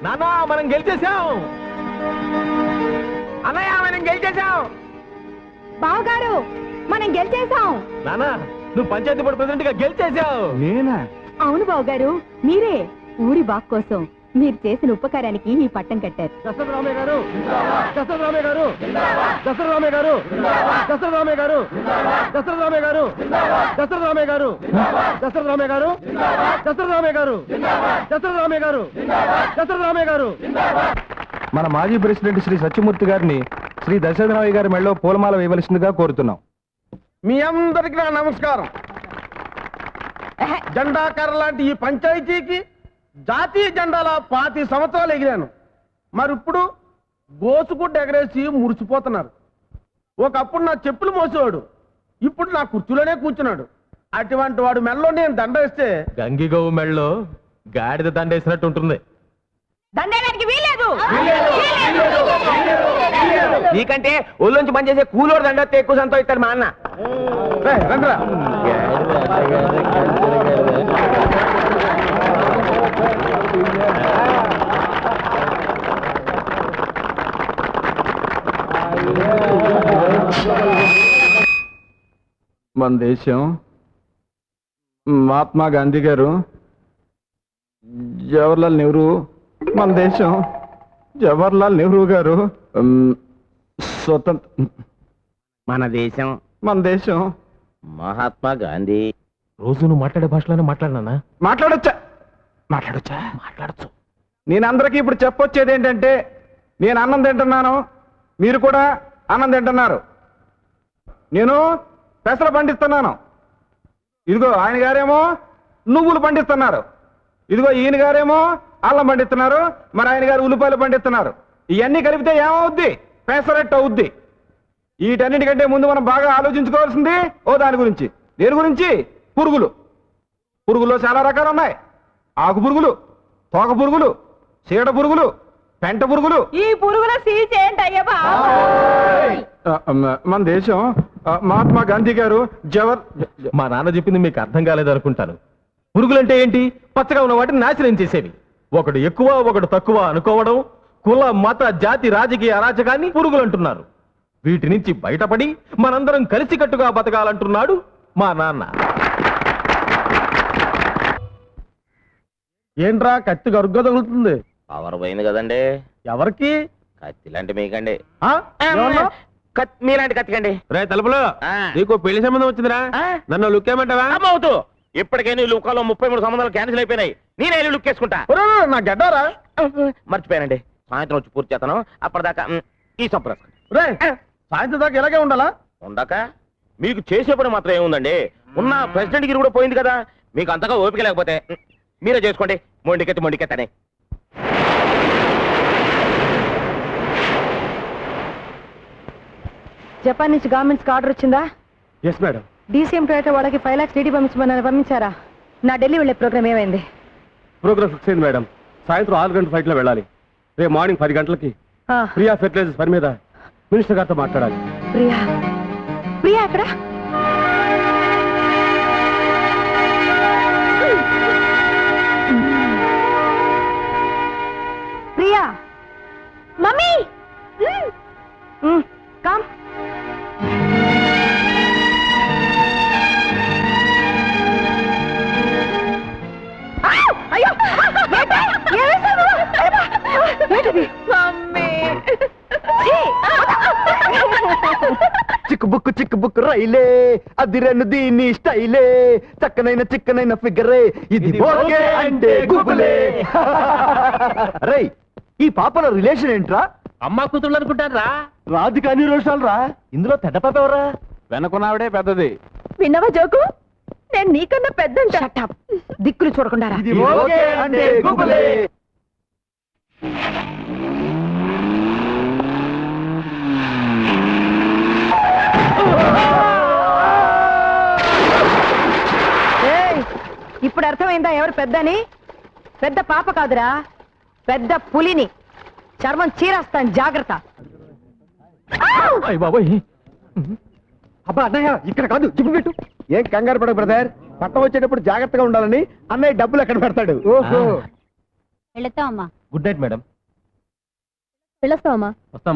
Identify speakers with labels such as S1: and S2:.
S1: నానా మనం గెలిచేసాం. అన్నయ్య మనం గెలిచేసాం.
S2: బావగారు మనం గెలిచేసాం.
S1: నానా నువ్వు పంచాయతీ బోర్డు ప్రెసిడెంట్ గా గెలిచేసావు.
S3: నేనా?
S2: అవును బావగారు, మీరే ఊరి బాగు కోసం మీరు చేసిన ఉపకారానికి ఈ పట్టం కట్టారు.
S3: దశరథరామయ్య గారు, దశరథరామయ్య గారు, దశరథరామయ్య గారు, దశరథరామయ్య గారు, దశరథరామయ్య గారు, దశరథరామయ్య గారు, దశరథరామయ్య గారు, దశరథరామయ్య గారు, దశరథరామయ్య గారు, దశరథరామయ్య గారు. మన మాజీ ప్రెసిడెంట్ శ్రీ సత్యమూర్తి గారిని శ్రీ దశరథరామయ్య గారి మెడలో పూలమాల వేయవలసిందిగా కోరుతున్నాం.
S4: మీ అందరికి నా నమస్కారం. జెండాకర్ర లాంటి ఈ పంచాయతీకి జాతీయ జెండాల 25 సంవత్సరాలు ఎగిరాను. మరి ఇప్పుడు గోసుగుడ్డ ఎగరేసి మురిసిపోతున్నారు. ఒకప్పుడు నా చెప్పులు మోసేవాడు, ఇప్పుడు నా కుర్చీలోనే కూర్చున్నాడు. అటువంటి వాడు మెడలో నేను దండ వేస్తే
S1: గంగిగోవు మెళ్ళలో గాడిద దండేసినట్టు ఉంటుంది.
S2: దండేయడానికి వీల్లేదు.
S1: నీకంటే ఒళ్ళొంచి పనిచేసే కూలోడు దండతే ఎక్కువ సంతోషిస్తాడు మా అన్న.
S4: రండిరా.
S3: మన దేశం మహాత్మా గాంధీ గారు, జవహర్లాల్ నెహ్రూ, మన దేశం జవహర్లాల్ నెహ్రూ గారు స్వతంత్ర,
S5: మన దేశం
S3: మన దేశం
S5: మహాత్మా గాంధీ.
S1: రోజు నువ్వు మాట్లాడే భాషలోనే మాట్లాడినా.
S3: మాట్లాడొచ్చా? మాట్లాడొచ్చా?
S1: మాట్లాడచ్చు.
S3: నేను అందరికీ ఇప్పుడు చెప్పొచ్చేది ఏంటంటే, నేను అన్నం తింటున్నాను, మీరు కూడా అన్నం తింటున్నారు. నేను పెసలు పండిస్తున్నాను, ఇదిగో ఆయన గారేమో నువ్వులు పండిస్తున్నారు, ఇదిగో ఈయన గారేమో అల్లం పండిస్తున్నారు, మరి ఆయన గారు ఉల్లిపాయలు పండిస్తున్నారు. ఇవన్నీ కలిపితే ఏమవుద్ది? పెసరట్టు అవుద్ది. వీటన్నిటికంటే ముందు మనం బాగా ఆలోచించుకోవాల్సింది దాని గురించి. దేని గురించి? పురుగులు. పురుగుల్లో చాలా రకాలు ఉన్నాయి. ఆకు పురుగులు, తోక పురుగులు, చీడ పురుగులు, పెంట పురుగులు.
S2: ఈ పురుగుల సీచేంటి అయ్యా?
S3: మన దేశం మహాత్మా గాంధీ గారు
S1: మా నాన్న చెప్పింది మీకు అర్థం కాలేదు అనుకుంటాను. పురుగులంటే ఏంటి? పచ్చగా ఉన్న వాటిని నాశనం చేసేవి. ఒకడు ఎక్కువ ఒకడు తక్కువ అనుకోవడం, కుల మత జాతి రాజకీయ అరాచకాన్ని పురుగులు అంటున్నారు. వీటి నుంచి బయటపడి మనందరం కలిసికట్టుగా బతకాలంటున్నాడు మా నాన్న.
S4: ఏంట్రా కత్తి గరుగ్గా తగులుతుంది?
S5: పవర్ పోయింది కదండి.
S4: ఎవరికి?
S5: కత్తి లాంటి మీకండి.
S4: ఏమన్నా?
S5: మీలాంటి కత్తికండి.
S1: రే తలుపులో నీకు పెళ్లి సంబంధం వచ్చిందిరా, నన్ను లుక్ ఏమంటావా?
S5: అమ్మవుతూ ఇప్పటికే నీ లుక్కాలో 33 సంబంధాలు క్యాన్సిల్ అయిపోయినాయి. నేనే లుక్ వేసుకుంటా.
S4: నా గడ్డారా?
S5: మర్చిపోయానండి. సాయంత్రం వచ్చి పూర్తి చేస్తాను. అప్పటిదాకా ఈ సంప్రస్
S4: రే సాయంత్రం దాకా ఇలాగే ఉండాలా?
S5: ఉండక మీకు చేసే పని మాత్రం ఏముందండి? ఉన్న ప్రెసిడెంట్ గిరి కూడా పోయింది కదా. మీకు అంతగా ఓపిక లేకపోతే మీరే చేసుకోండి. మొండికెత్తని
S2: జపాన్ నుంచి గవర్నమెంట్ ఆర్డర్ వచ్చిందా?
S4: Yes madam.
S2: డీసీఎం పేట వాళ్ళకి 5 lakhs డీడీ పంపించారా? నా ఢిల్లీ వెళ్ళే ప్రోగ్రామ్ ఏమైంది?
S4: ప్రోగ్రామ్ ఫిక్స్ అయింది మేడం. సాయంత్రం 6 గంటల ఫ్లైట్ లో వెళ్ళాలి. రేపు మార్నింగ్ 10 గంటలకి ప్రియా ఫెర్టిలైజర్స్ పని మీద మినిస్టర్ గారితో మాట్లాడాలి.
S2: ప్రియా ప్రియా ఎక్కడ? Priya mummy come. అయ్యో
S3: చిక్కు బుక్కు రైలే అదిరెను దీని స్టైలే, చక్కనైన చిక్కనైన ఫిగరే, ఇది ఓకే అంటే గుబులే. రై ఈ పాపల రిలేషన్ ఏంట్రా?
S1: అమ్మా కూతుళ్ళు అనుకుంటారా?
S3: రాజు కానీ రోషాలు రా. ఇందులో పెద్ద పాప ఎవరా? వెనకున్నావిడే పెద్దది.
S2: విన్నవా జోకు? నేను నీకన్నా పెద్ద. దిక్కులు చూడకుండా రా.
S3: ఇది ఓకే అంటే గుబులే.
S2: ఇప్పుడు అర్థమైందా ఎవరు పెద్దని? పెద్ద పాప కాదురా, పెద్ద పులిని. చర్మం చీరేస్తాను, జాగ్రత్త.
S1: బాబోయ్,
S3: అబ్బా అన్నయ్య ఇక్కడ కాదు, జిప్పు పెట్టు. ఏం కంగారు పడకు బ్రదర్, పట్టం వచ్చేటప్పుడు జాగ్రత్తగా ఉండాలని అన్నయ్య డబ్బులు ఎక్కడ పెడతాడు. ఓహో
S2: వెళతాం అమ్మా.
S1: Good night madam.
S2: వెళ్ళొస్తావమ్మా.
S1: వస్తాం.